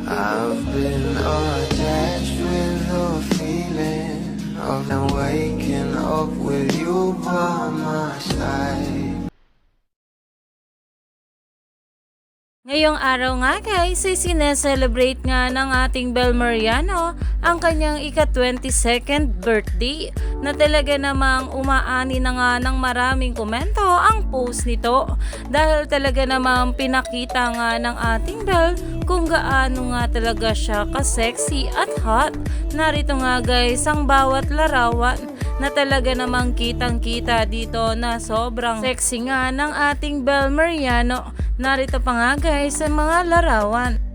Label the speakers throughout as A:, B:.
A: I've been attached with the feeling of now waking up with you by my side.
B: Ngayong araw nga guys, ay sineselebrate nga ng ating Bel Mariano ang kanyang ika-22nd birthday na talaga namang umaani na nga ng maraming komento ang post nito dahil talaga namang pinakita nga ng ating Bel kung gaano nga talaga siya ka-sexy at hot. Narito nga guys ang bawat larawan na talaga namang kitang-kita dito na sobrang sexy nga ng ating Bel Mariano. Narito pa nga guys sa mga larawan.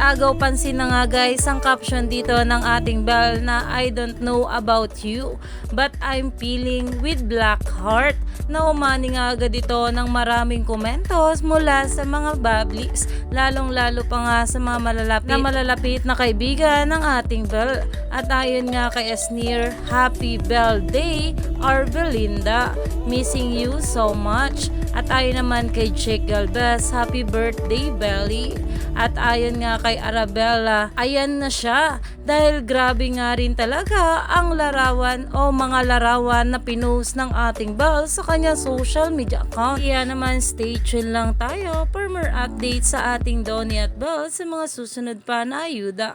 B: Agaw pansin na nga guys ang caption dito ng ating Bel na I don't know about you but I'm feeling with black heart na umani nga agad ito ng maraming komentos mula sa mga bablis lalong lalo pa nga sa mga malalapit na kaibigan ng ating Bel. At ayon nga kay Esnir, Happy Bel Day or Belinda, missing you so much. At ayon naman kay Jake Galvez, Happy Birthday Belly. At ayon nga kay Arabella, ayan na siya dahil grabe nga rin talaga ang larawan o mga larawan na pinost ng ating Bel sa kanyang social media account. Kaya naman stay tuned lang tayo for more updates sa ating Donnie at Bel sa mga susunod pa na ayuda.